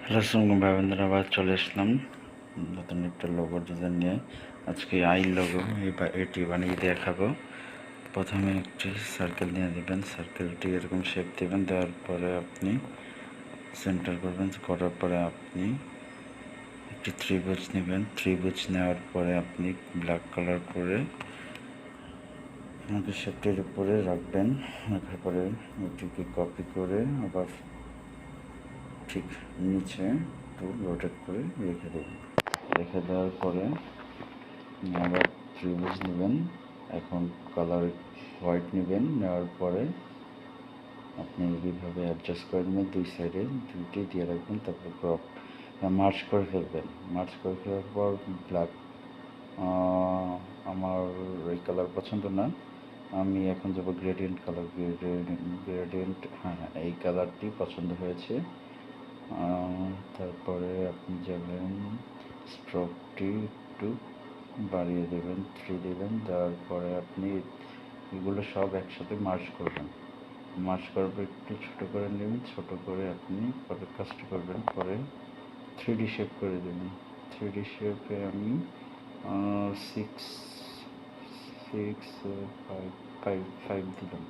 Hello আসসালামু ভাই বন্ধুরা, আবার চলে আসলাম নতুন একটা লোগো ডিজাইন নিয়ে। আজকে লোগো এটি বানিয়ে দেখাবো। প্রথমে একটি সার্কেল নিয়ে দেবেন, সার্কেলটি এরকম শেপ দেবেন, দেওয়ার পরে আপনি সেন্টার করবেন, করার পরে আপনি একটি ত্রিভুজ নেবেন। ত্রিভুজ নেওয়ার পরে আপনি ব্ল্যাক কালার করে আমাকে শেপটির উপরে রাখবেন। রাখার পরে এটিকে কপি করে আবার ঠিক নিচে একটু রোটেট করে রেখে দেবেন। রেখে দেওয়ার পরে আবার ত্রিভুজ নেবেন। এখন কালার হোয়াইট নেবেন, নেওয়ার পরে আপনি এইভাবে অ্যাডজাস্ট করে নেবেন, দুই সাইডে দুইটি দিয়ে রাখবেন। তারপর ক্রপ মার্চ করে ফেলবেন। মার্চ করে ফেলার পর ব্ল্যাক, আমার এই কালার পছন্দ না, আমি এখন যাবো গ্রেডিয়েন্ট কালার। গ্রেডিয়েন্ট, হ্যাঁ এই কালারটি পছন্দ হয়েছে। তারপরে আপনি যাবেন, স্ট্রোকটি একটু বাড়িয়ে দেবেন, 3 দেবেন। দেওয়ার পরে আপনি এগুলো সব একসাথে মার্জ করবেন। মার্জ করার পর একটু ছোটো করে নেবেন, ছোটো করে আপনি পরে কাজটা করবেন। পরে 3D শেপ করে দেবেন। 3D শেপে আমি 6 6 5 দিলাম।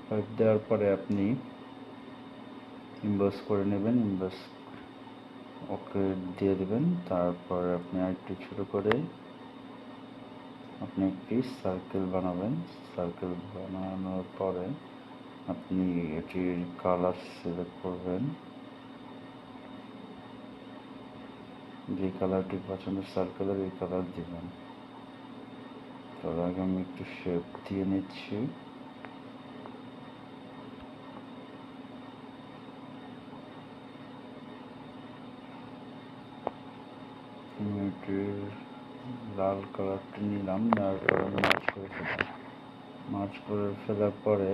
5 দেওয়ার পরে আপনি ইমবস করে নেবেন, ইমবস ওকে দিয়ে দেবেন। তারপরে আপনি আরেকটু ছোটো করে আপনি একটি সার্কেল বানাবেন। সার্কেল বানানোর পরে আপনি এটির কালার সিলেক্ট করবেন, যে কালারটি পছন্দ সার্কেলের এই কালার দিবেন। তার আগে আমি একটু শেপ দিয়ে নিচ্ছি। লাল কালারটি নিলাম, নেওয়ার পরে মার্চ করে ফেললাম। মার্চ করে ফেলার পরে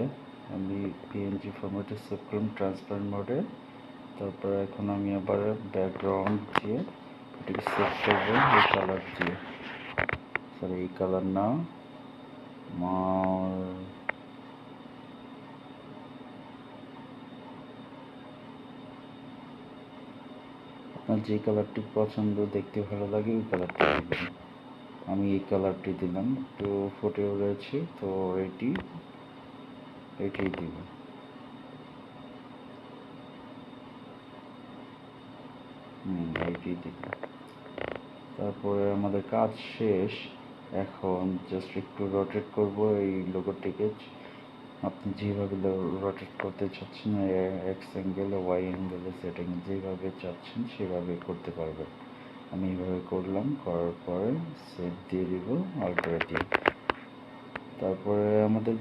আমি পিএনজি ফরম্যাটে সেভ করলাম, ট্রান্সপারেন্ট মোডে। তারপরে এখন আমি আবার ব্যাকগ্রাউন্ড দিয়ে এটাকে সেভ করবো এই কালার দিয়ে। সরি, এই কালার না, আপনার যে কালারটি পছন্দ, দেখতে ভালো লাগে ওই কালারটি দিবেন। আমি এই কালারটি দিলাম, একটু ফুটেও রয়েছে, তো এটাই দিব। এইটাই দিব। তারপরে আমাদের কাজ শেষ। এখন জাস্ট একটু রোটেট করব এই লোগোটিকে। আপনি যেভাবে রোটেট করতে চাচ্ছেন, এক্স অ্যাঙ্গেলে, ওয়াই অ্যাঙ্গেলে, জেড অ্যাঙ্গেলে, যেভাবে চাচ্ছেন সেভাবে করতে পারবেন। আমি এইভাবে করলাম, করার পরে সেভ দিয়ে দিব অল্টার দিয়ে। তারপরে আমাদের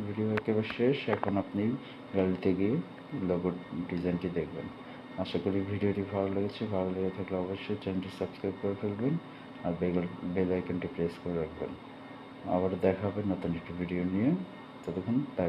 ভিডিও একেবারে শেষ। এখন আপনি গ্যালারিতে গিয়ে লোগো ডিজাইনটি দেখবেন। আশা করি ভিডিওটি ভালো লেগেছে। ভালো লেগে থাকলে অবশ্যই চ্যানেলটি সাবস্ক্রাইব করে ফেলবেন আর বেল আইকনটি প্রেস করে রাখবেন। আবার দেখা হবে নতুন একটি ভিডিও নিয়ে। ততক্ষণ বাই।